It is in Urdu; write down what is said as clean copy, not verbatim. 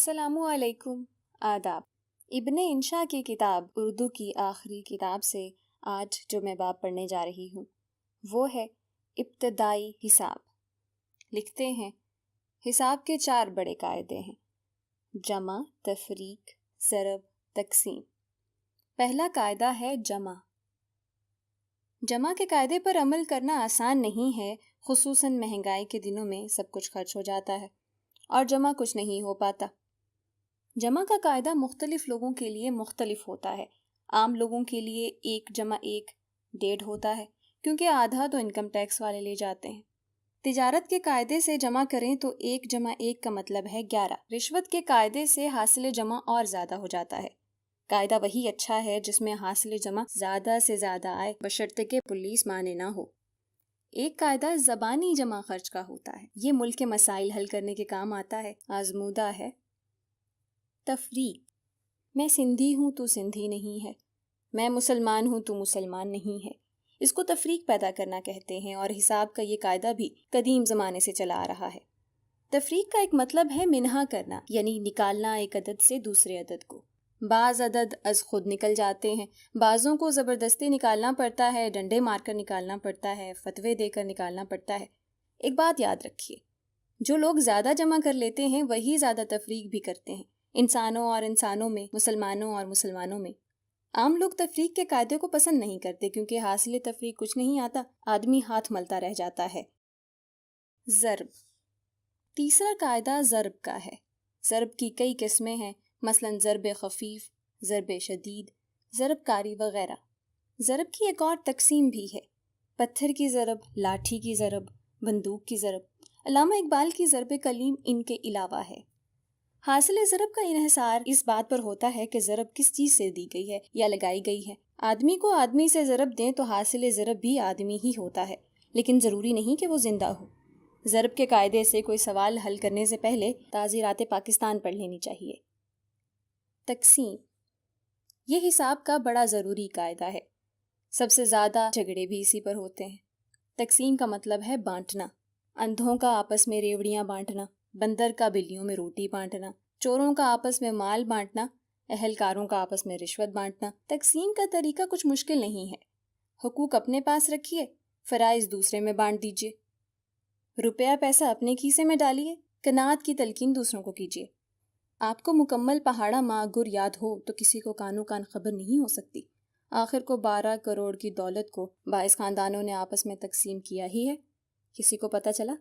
السلام علیکم۔ آداب۔ ابن انشا کی کتاب اردو کی آخری کتاب سے آج جو میں باب پڑھنے جا رہی ہوں وہ ہے ابتدائی حساب۔ لکھتے ہیں حساب کے 4 بڑے قاعدے ہیں: جمع، تفریق، ضرب، تقسیم۔ پہلا قاعدہ ہے جمع۔ جمع کے قاعدے پر عمل کرنا آسان نہیں ہے، خصوصاً مہنگائی کے دنوں میں سب کچھ خرچ ہو جاتا ہے اور جمع کچھ نہیں ہو پاتا۔ جمع کا قاعدہ مختلف لوگوں کے لیے مختلف ہوتا ہے۔ عام لوگوں کے لیے 1 جمع 1 1.5 ہوتا ہے، کیونکہ آدھا تو انکم ٹیکس والے لے جاتے ہیں۔ تجارت کے قاعدے سے جمع کریں تو 1 جمع 1 کا مطلب ہے 11۔ رشوت کے قاعدے سے حاصل جمع اور زیادہ ہو جاتا ہے۔ قاعدہ وہی اچھا ہے جس میں حاصل جمع زیادہ سے زیادہ آئے، بشرطے کہ پولیس مانے نہ ہو۔ ایک قاعدہ زبانی جمع خرچ کا ہوتا ہے، یہ ملک کے مسائل حل کرنے کے کام آتا ہے، آزمودہ ہے۔ تفریق: میں سندھی ہوں تو سندھی نہیں ہے، میں مسلمان ہوں تو مسلمان نہیں ہے، اس کو تفریق پیدا کرنا کہتے ہیں، اور حساب کا یہ قاعدہ بھی قدیم زمانے سے چلا آ رہا ہے۔ تفریق کا ایک مطلب ہے منہا کرنا، یعنی نکالنا ایک عدد سے دوسرے عدد کو۔ بعض عدد از خود نکل جاتے ہیں، بعضوں کو زبردستی نکالنا پڑتا ہے، ڈنڈے مار کر نکالنا پڑتا ہے، فتوے دے کر نکالنا پڑتا ہے۔ ایک بات یاد رکھیے، جو لوگ زیادہ جمع کر لیتے ہیں وہی زیادہ تفریق بھی کرتے ہیں، انسانوں اور انسانوں میں، مسلمانوں اور مسلمانوں میں۔ عام لوگ تفریق کے قاعدے کو پسند نہیں کرتے کیونکہ حاصل تفریق کچھ نہیں آتا، آدمی ہاتھ ملتا رہ جاتا ہے۔ ضرب: تیسرا قاعدہ ضرب کا ہے۔ ضرب کی کئی قسمیں ہیں، مثلاً ضرب خفیف، ضرب شدید، ضرب کاری وغیرہ۔ ضرب کی ایک اور تقسیم بھی ہے: پتھر کی ضرب، لاٹھی کی ضرب، بندوق کی ضرب۔ علامہ اقبال کی ضرب کلیم ان کے علاوہ ہے۔ حاصل ضرب کا انحصار اس بات پر ہوتا ہے کہ ضرب کس چیز سے دی گئی ہے یا لگائی گئی ہے۔ آدمی کو آدمی سے ضرب دیں تو حاصل ضرب بھی آدمی ہی ہوتا ہے، لیکن ضروری نہیں کہ وہ زندہ ہو۔ ضرب کے قاعدے سے کوئی سوال حل کرنے سے پہلے تعزیرات پاکستان پڑھ لینی چاہیے۔ تقسیم: یہ حساب کا بڑا ضروری قاعدہ ہے، سب سے زیادہ جھگڑے بھی اسی پر ہوتے ہیں۔ تقسیم کا مطلب ہے بانٹنا۔ اندھوں کا آپس میں ریوڑیاں بانٹنا، بندر کا بلیوں میں روٹی بانٹنا، چوروں کا آپس میں مال بانٹنا، اہلکاروں کا آپس میں رشوت بانٹنا۔ تقسیم کا طریقہ کچھ مشکل نہیں ہے۔ حقوق اپنے پاس رکھیے، فرائض دوسرے میں بانٹ دیجیے۔ روپیہ پیسہ اپنے کھیسے میں ڈالیے، قناعت کی تلقین دوسروں کو کیجیے۔ آپ کو مکمل پہاڑا ماں گر یاد ہو تو کسی کو کانو کان خبر نہیں ہو سکتی۔ آخر کو 12 کروڑ کی دولت کو 22 خاندانوں نے آپس میں تقسیم کیا ہی ہے، کسی کو پتہ چلا؟